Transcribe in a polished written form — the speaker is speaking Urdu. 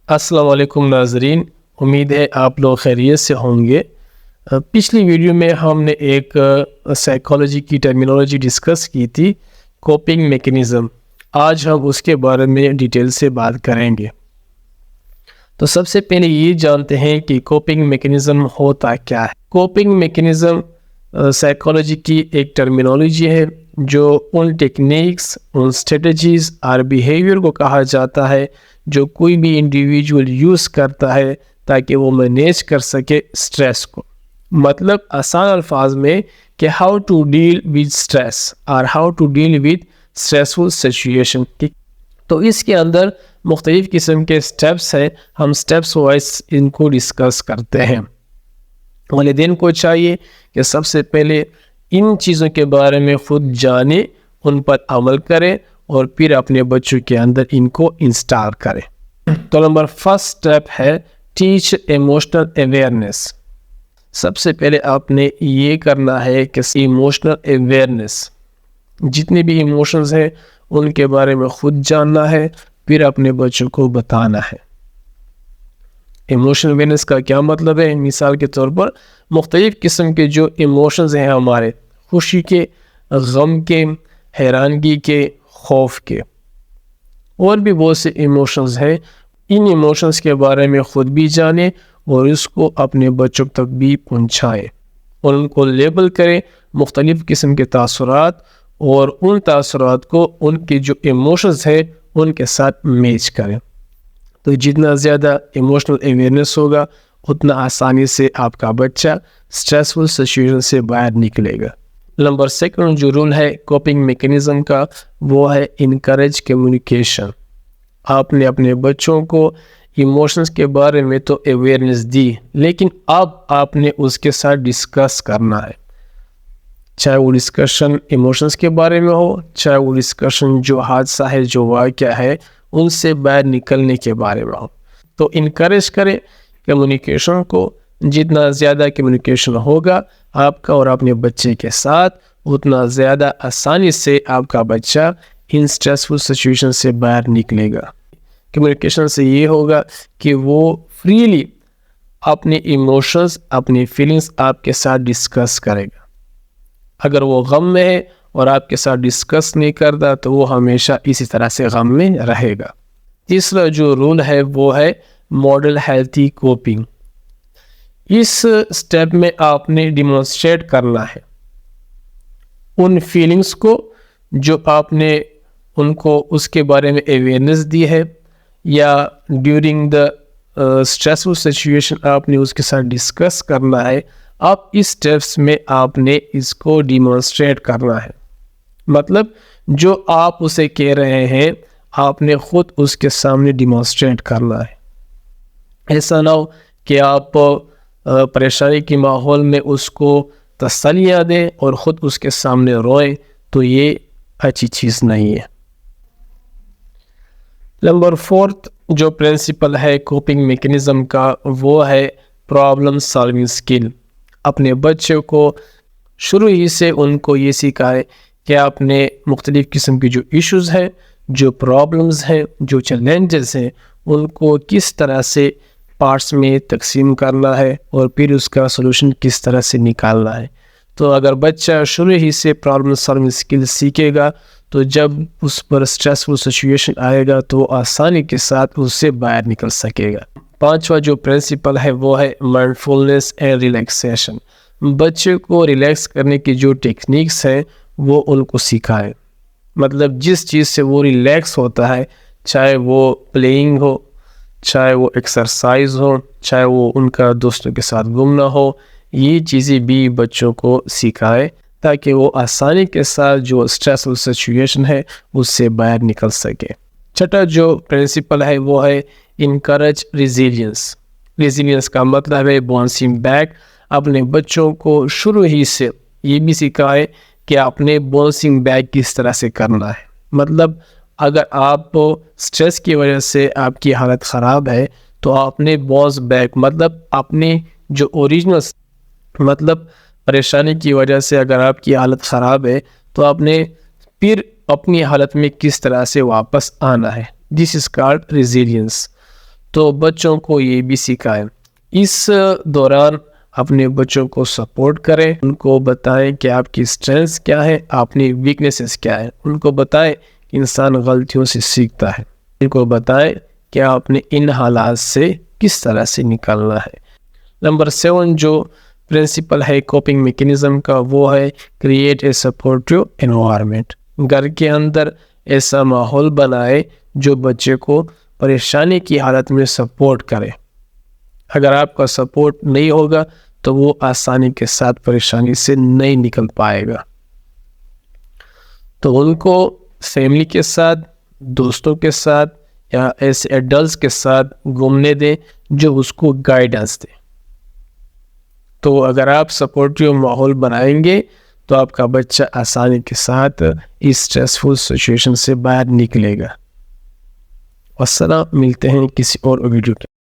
السلام علیکم ناظرین، امید ہے آپ لوگ خیریت سے ہوں گے۔ پچھلی ویڈیو میں ہم نے ایک سائیکالوجی کی ٹرمینالوجی ڈسکس کی تھی، کوپنگ میکینزم۔ آج ہم اس کے بارے میں ڈیٹیل سے بات کریں گے۔ تو سب سے پہلے یہ جانتے ہیں کہ کوپنگ میکینزم ہوتا کیا ہے۔ کوپنگ میکینزم سائیکالوجی کی ایک ٹرمینالوجی ہے جو ان ٹیکنیکس، ان اسٹریٹجیز اور بیہیویئر کو کہا جاتا ہے جو کوئی بھی انڈیویجول یوز کرتا ہے تاکہ وہ مینیج کر سکے اسٹریس کو۔ مطلب آسان الفاظ میں کہ how to deal with stress اور how to deal with stressful situation. تو اس کے اندر مختلف قسم کے سٹیپس ہیں، ہم سٹیپس وائز ان کو ڈسکس کرتے ہیں۔ والدین کو چاہیے کہ سب سے پہلے ان چیزوں کے بارے میں خود جانیں، ان پر عمل کریں اور پھر اپنے بچوں کے اندر ان کو انسٹال کریں۔ تو نمبر فرسٹ سٹیپ ہے ٹیچ ایموشنل اویئرنیس۔ سب سے پہلے آپ نے یہ کرنا ہے کہ ایموشنل اویئرنیس، جتنے بھی ایموشنز ہیں ان کے بارے میں خود جاننا ہے، پھر اپنے بچوں کو بتانا ہے۔ ایموشنل اویئرنیس کا کیا مطلب ہے؟ مثال کے طور پر مختلف قسم کے جو ایموشنز ہیں ہمارے، خوشی کے، غم کے، حیرانگی کے، خوف کے، اور بھی بہت سے ایموشنز ہیں، ان ایموشنز کے بارے میں خود بھی جانیں اور اس کو اپنے بچوں تک بھی پہنچائیں اور ان کو لیبل کریں، مختلف قسم کے تاثرات، اور ان تاثرات کو ان کے جو ایموشنز ہیں ان کے ساتھ میچ کریں۔ تو جتنا زیادہ ایموشنل اویئرنیس ہوگا اتنا آسانی سے آپ کا بچہ اسٹریسفل سچویشن سے باہر نکلے گا۔ نمبر سیکنڈ جو رول ہے کوپنگ میکینزم کا، وہ ہے انکریج کمیونیکیشن۔ آپ نے اپنے بچوں کو ایموشنز کے بارے میں تو اویئرنیس دی، لیکن اب آپ نے اس کے ساتھ ڈسکس کرنا ہے، چاہے وہ ڈسکشن ایموشنز کے بارے میں ہو، چاہے وہ ڈسکشن جو حادثہ ہے، جو واقعہ ہے، ان سے باہر نکلنے کے بارے میں ہو۔ تو انکریج کریں کمیونیکیشن کو، جتنا زیادہ کمیونیکیشن ہوگا آپ کا اور اپنے بچے کے ساتھ، اتنا زیادہ آسانی سے آپ کا بچہ ان اسٹریسفل سچویشن سے باہر نکلے گا۔ کمیونیکیشن سے یہ ہوگا کہ وہ فریلی اپنے ایموشنز، اپنی فیلنگز آپ کے ساتھ ڈسکس کرے گا۔ اگر وہ غم میں ہے اور آپ کے ساتھ ڈسکس نہیں کرتا تو وہ ہمیشہ اسی طرح سے غم میں رہے گا۔ تیسرا جو رول ہے وہ ہے ماڈل ہیلتھی کوپنگ۔ اس سٹیپ میں آپ نے ڈیمونسٹریٹ کرنا ہے ان فیلنگز کو جو آپ نے ان کو اس کے بارے میں اویئرنیس دی ہے، یا ڈیورنگ دا اسٹریسفل سچویشن آپ نے اس کے ساتھ ڈسکس کرنا ہے۔ آپ اس سٹیپس میں آپ نے اس کو ڈیمونسٹریٹ کرنا ہے، مطلب جو آپ اسے کہہ رہے ہیں آپ نے خود اس کے سامنے ڈیمونسٹریٹ کرنا ہے۔ ایسا نہ ہو کہ آپ پریشانی کے ماحول میں اس کو تسلیاں دیں اور خود اس کے سامنے روئیں، تو یہ اچھی چیز نہیں ہے۔ نمبر فورتھ جو پرنسپل ہے کوپنگ میکینزم کا، وہ ہے پرابلم سالونگ سکل۔ اپنے بچوں کو شروع ہی سے ان کو یہ سکھائے کہ آپ نے مختلف قسم کی جو ایشوز ہیں، جو پرابلمز ہیں، جو چیلنجز ہیں، ان کو کس طرح سے پارٹس میں تقسیم کرنا ہے اور پھر اس کا سولوشن کس طرح سے نکالنا ہے۔ تو اگر بچہ شروع ہی سے پرابلم سالونگ سکل سیکھے گا تو جب اس پر اسٹریسفل سچویشن آئے گا تو وہ آسانی کے ساتھ اس سے باہر نکل سکے گا۔ پانچواں جو پرنسپل ہے وہ ہے مائنڈفولنس اینڈ ریلیکسیشن۔ بچے کو ریلیکس کرنے کی جو ٹیکنیکس ہیں وہ ان کو سکھائیں، مطلب جس چیز سے وہ ریلیکس ہوتا ہے، چاہے وہ پلینگ ہو، چاہے وہ ایکسرسائز ہو، چاہے وہ ان کا دوستوں کے ساتھ گھومنا ہو، یہ چیزیں بھی بچوں کو سکھائے تاکہ وہ آسانی کے ساتھ جو اسٹریسفل سچویشن ہے اس سے باہر نکل سکے۔ چھٹا جو پرنسپل ہے وہ ہے انکریج ریزیلینس۔ ریزیلینس کا مطلب ہے باؤنسنگ بیک۔ اپنے بچوں کو شروع ہی سے یہ بھی سکھائے کہ آپ نے باؤنسنگ بیک کس طرح سے کرنا ہے۔ مطلب اگر آپ سٹریس کی وجہ سے آپ کی حالت خراب ہے تو آپ نے باؤنس بیک، مطلب اپنے جو اوریجنل، مطلب پریشانی کی وجہ سے اگر آپ کی حالت خراب ہے تو آپ نے پھر اپنی حالت میں کس طرح سے واپس آنا ہے۔ دس از کالڈ ریزیلینس۔ تو بچوں کو یہ بھی سکھائیں. اس دوران اپنے بچوں کو سپورٹ کریں, ان کو بتائیں کہ آپ کی اسٹرینث کیا ہے, اپنی ویکنیسز کیا ہے. ان کو بتائیں کہ انسان غلطیوں سے سیکھتا ہے. ان کو بتائیں کہ آپ نے ان حالات سے کس طرح سے نکلنا ہے. نمبر 7 جو پرنسپل ہے کوپنگ میکینزم کا, وہ ہے کریٹ اے سپورٹیو انوائرمنٹ. گھر کے اندر ایسا ماحول بنائے جو بچے کو پریشانی کی حالت میں سپورٹ کرے. اگر آپ کا سپورٹ نہیں ہوگا تو وہ آسانی کے ساتھ پریشانی سے نہیں نکل پائے گا. تو ان کو فیملی کے ساتھ, دوستوں کے ساتھ یا ایسے ایڈلٹس کے ساتھ گھومنے دیں جو اس کو گائیڈنس دیں. تو اگر آپ سپورٹیو ماحول بنائیں گے تو آپ کا بچہ آسانی کے ساتھ اس اسٹریسفل سچویشن سے باہر نکلے گا. والسلام, ملتے ہیں کسی اور ویڈیو کے.